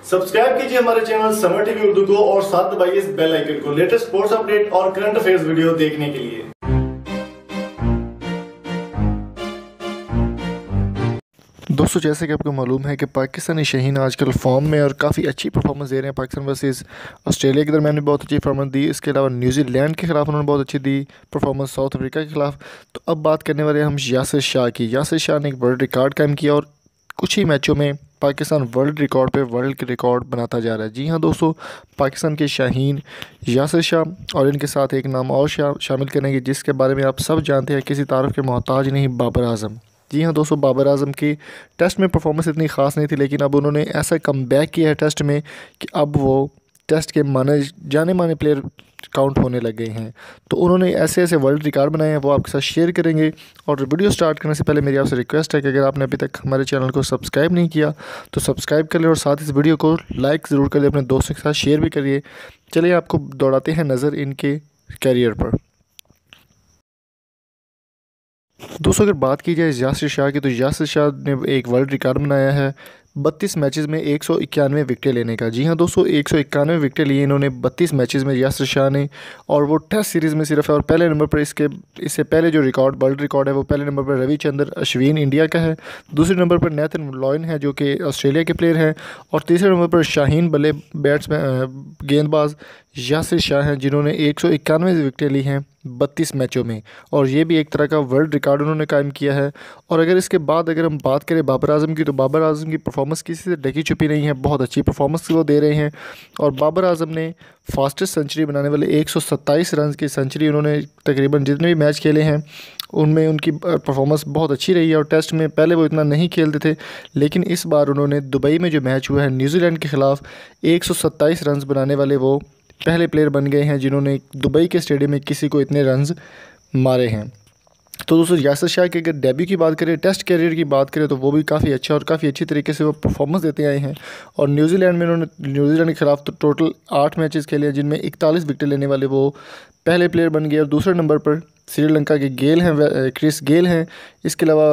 Subscribe कीजिए हमारे channel summer TV Urdu को और साथ दबाइए इस बेल आइकन को लेटेस्ट स्पोर्ट्स अपडेट और करंट अफेयर्स वीडियो देखने के लिए। दोस्तों, जैसे कि आपको मालूम है कि पाकिस्तानी शाहीन आजकल फॉर्म में और काफ़ी अच्छी परफॉर्मेंस दे रहे हैं। पाकिस्तान वर्सेस ऑस्ट्रेलिया के दरमियान भी बहुत अच्छी परफॉर्मेंस दी, इसके अलावा न्यूजीलैंड के खिलाफ उन्होंने बहुत अच्छी दी परफॉर्मेंस, साउथ अफ्रीका के खिलाफ। तो अब बात करने वाले हम यासिर शाह की। यासिर शाह ने एक वर्ल्ड रिकॉर्ड कायम किया और कुछ ही मैचों में पाकिस्तान वर्ल्ड रिकॉर्ड पे वर्ल्ड रिकॉर्ड बनाता जा रहा है। जी हाँ दोस्तों, पाकिस्तान के शाहीन यासिर शाह और इनके साथ एक नाम और शामिल करेंगे जिसके बारे में आप सब जानते हैं, किसी तारीफ़ के मोहताज नहीं, बाबर आजम। जी हाँ दोस्तों, बाबर आजम की टेस्ट में परफॉर्मेंस इतनी ख़ास नहीं थी, लेकिन अब उन्होंने ऐसा कमबैक किया है टेस्ट में कि अब वो टेस्ट के जाने माने प्लेयर काउंट होने लग गए हैं। तो उन्होंने ऐसे ऐसे वर्ल्ड रिकॉर्ड बनाए हैं, वो आपके साथ शेयर करेंगे। और वीडियो स्टार्ट करने से पहले मेरी आपसे रिक्वेस्ट है कि अगर आपने अभी तक हमारे चैनल को सब्सक्राइब नहीं किया तो सब्सक्राइब कर लें और साथ इस वीडियो को लाइक ज़रूर कर लें, अपने दोस्तों के साथ शेयर भी करिए। चलिए आपको दौड़ाते हैं नज़र इनके कैरियर पर। दोस्तों, अगर बात की जाए यासिर शाह की, तो यासिर शाह ने एक वर्ल्ड रिकॉर्ड बनाया है 32 मैचेस में 191 विकेटें लेने का। जी हाँ दोस्तों, 191 विकेटें लिए इन्होंने 32 मैचेस में यासिर शाह ने, और वो टेस्ट सीरीज़ में सिर्फ है। और पहले नंबर पर इससे पहले जो वर्ल्ड रिकॉर्ड है वो पहले नंबर पर रविचंद्रन अश्विन इंडिया का है, दूसरे नंबर पर नेथन लॉयन है जो कि ऑस्ट्रेलिया के प्लेयर हैं, और तीसरे नंबर पर शाहीन गेंदबाज यासिर शाह हैं जिन्होंने 191 विकेटें ली हैं 32 मैचों में, और ये भी एक तरह का वर्ल्ड रिकॉर्ड उन्होंने कायम किया है। और अगर इसके बाद अगर हम बात करें बाबर आजम की, तो बाबर आजम की परफॉर्मेंस किसी से ढकी छुपी नहीं है, बहुत अच्छी परफॉर्मेंस वो दे रहे हैं। और बाबर आजम ने फास्टेस्ट सेंचुरी बनाने वाले 127 रन की सेंचुरी उन्होंने तकरीबन जितने भी मैच खेले हैं उनमें उनकी परफॉर्मेंस बहुत अच्छी रही है। और टेस्ट में पहले वो इतना नहीं खेलते थे, लेकिन इस बार उन्होंने दुबई में जो मैच हुआ है न्यूजीलैंड के ख़िलाफ़ 127 रन बनाने वाले वो पहले प्लेयर बन गए हैं जिन्होंने दुबई के स्टेडियम में किसी को इतने रन्स मारे हैं। तो दोस्तों, यासिर शाह के अगर डेब्यू की बात करें, टेस्ट कैरियर की बात करें, तो वो भी काफ़ी अच्छा और काफ़ी अच्छी तरीके से वो परफॉर्मेंस देते आए हैं। और न्यूजीलैंड में उन्होंने न्यूजीलैंड के ख़िलाफ़ तो टोटल 8 मैचेस खेले हैं जिनमें 41 विकेट लेने वाले वो पहले प्लेयर बन गए। और दूसरे नंबर पर श्रीलंका के क्रिस गेल हैं। इसके अलावा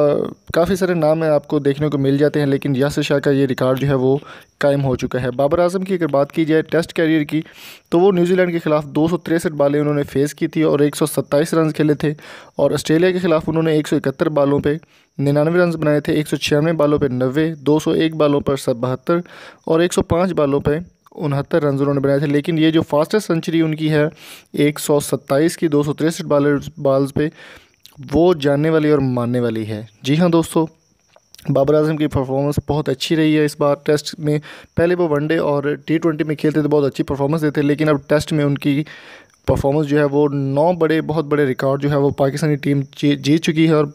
काफ़ी सारे नाम हैं आपको देखने को मिल जाते हैं, लेकिन यासिर शाह का ये रिकॉर्ड जो है वो कायम हो चुका है। बाबर आजम की अगर बात की जाए टेस्ट कैरियर की, तो वो न्यूजीलैंड के ख़िलाफ़ 263 बालें उन्होंने फेस की थी और 127 रन खेले थे। और ऑस्ट्रेलिया के ख़िलाफ़ उन्होंने 171 बालों पे 99 रन बनाए थे, 196 बालों पे 90, 201 बालों पर 72 और 105 बालों पे 69 रन उन्होंने बनाए थे। लेकिन ये जो फास्टेस्ट सेंचुरी उनकी है 127 की 263 बाल्स पे, वो जानने वाली और मानने वाली है। जी हाँ दोस्तों, बाबर आजम की परफॉर्मेंस बहुत अच्छी रही है इस बार टेस्ट में। पहले वो वनडे और T20 में खेलते थे, बहुत अच्छी परफॉर्मेंस देते, लेकिन अब टेस्ट में उनकी परफॉर्मेंस जो है वो 9 बहुत बड़े रिकॉर्ड जो है वो पाकिस्तानी टीम जीत चुकी है, और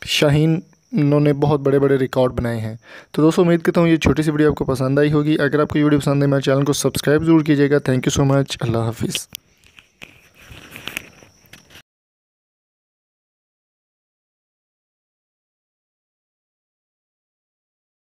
शाहीन उन्होंने बहुत बड़े बड़े रिकॉर्ड बनाए हैं। तो दोस्तों, उम्मीद करता हूँ ये छोटी सी वीडियो आपको पसंद आई होगी। अगर आपको ये वीडियो पसंद है मेरे चैनल को सब्सक्राइब ज़रूर कीजिएगा। Thank you so much. अल्लाह हाफिज़।